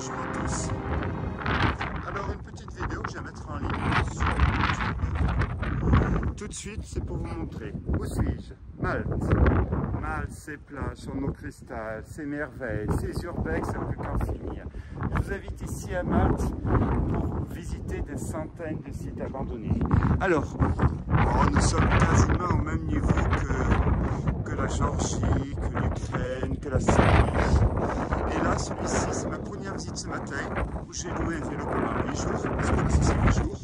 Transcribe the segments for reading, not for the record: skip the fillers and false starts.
Bonjour à tous. Alors une petite vidéo que je vais mettre en ligne sur YouTube. Tout de suite, c'est pour vous montrer. Où suis-je? Malte. Malte, ses plages, son eau cristal, ses merveilles, ses urbex à plus qu'en finir. Je vous invite ici à Malte pour visiter des centaines de sites abandonnés. Alors, nous sommes quasiment au même niveau que la Géorgie, que l'Ukraine, que la Serbie. Et là, celui-ci, c'est ma première visite ce matin, où j'ai loué un vélo pendant 8 jours, parce que c'est 8 jours.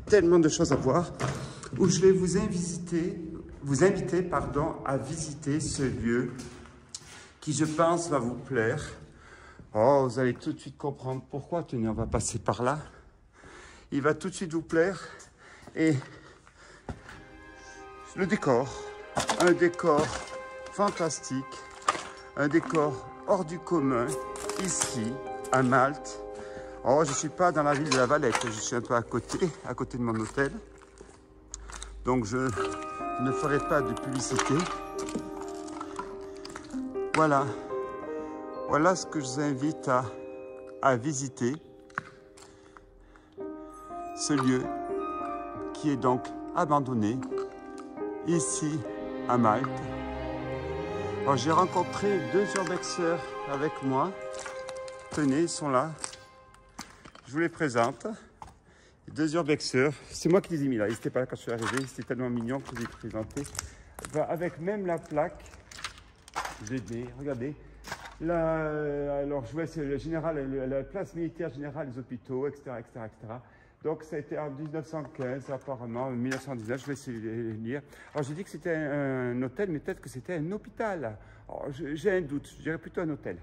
Tellement de choses à voir, où je vais vous inviter à visiter ce lieu qui, je pense, va vous plaire. Oh, vous allez tout de suite comprendre pourquoi. Tenez, on va passer par là. Il va tout de suite vous plaire. Et le décor, un décor fantastique, un décor hors du commun, ici, à Malte. Oh, je ne suis pas dans la ville de la Valette, je suis un peu à côté de mon hôtel. Donc je ne ferai pas de publicité. Voilà. Voilà ce que je vous invite à visiter. Ce lieu qui est donc abandonné, ici à Malte. J'ai rencontré 2 urbexeurs avec moi. Tenez, ils sont là. Je vous les présente. 2 urbexeurs. C'est moi qui les ai mis là. Ils n'étaient pas là quand je suis arrivé. C'était tellement mignon que je les ai présentés. Avec même la plaque. Regardez. Là, alors, je vois, c'est le général, la place militaire générale des hôpitaux, etc., etc., etc. Donc, ça a été en 1915, apparemment, en 1919, je vais essayer de les lire. Alors, j'ai dit que c'était un hôtel, mais peut-être que c'était un hôpital. J'ai un doute, je dirais plutôt un hôtel.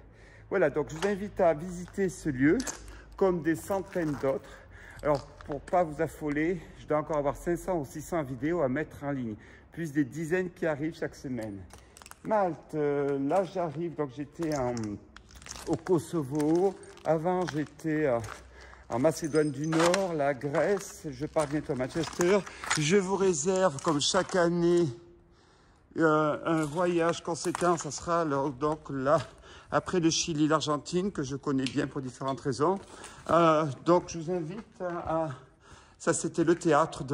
Voilà, donc je vous invite à visiter ce lieu, comme des centaines d'autres. Alors, pour ne pas vous affoler, je dois encore avoir 500 ou 600 vidéos à mettre en ligne, plus des dizaines qui arrivent chaque semaine. Malte, là j'arrive, donc j'étais au Kosovo, avant j'étais en Macédoine du Nord, la Grèce, je pars bientôt à Manchester. Je vous réserve, comme chaque année, un voyage conséquent. Ça sera alors, donc là, après le Chili, l'Argentine, que je connais bien pour différentes raisons. Donc je vous invite ça c'était le théâtre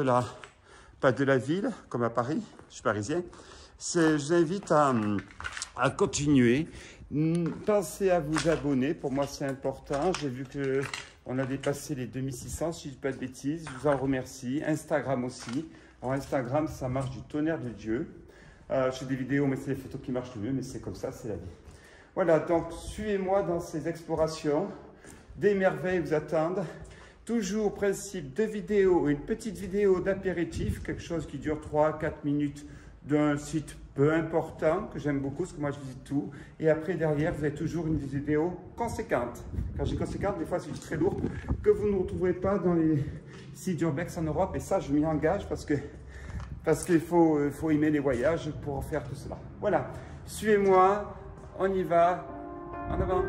pas de la ville, comme à Paris, je suis parisien. Je vous invite à continuer. Pensez à vous abonner, pour moi c'est important. J'ai vu qu'on a dépassé les 2600, si je ne dis pas de bêtises. Je vous en remercie. Instagram aussi. Alors Instagram, ça marche du tonnerre de Dieu. Je fais des vidéos, mais c'est les photos qui marchent le mieux, mais c'est comme ça, c'est la vie. Voilà, donc suivez-moi dans ces explorations. Des merveilles vous attendent. Toujours principe de vidéo, une petite vidéo d'apéritif, quelque chose qui dure 3-4 minutes d'un site peu important, que j'aime beaucoup, parce que moi je visite tout. Et après, derrière, vous avez toujours une vidéo conséquente. Quand je dis conséquente, des fois c'est très lourd, que vous ne retrouverez pas dans les sites urbex en Europe. Et ça, je m'y engage parce qu'il faut aimer les voyages pour faire tout cela. Voilà, suivez-moi, on y va, en avant.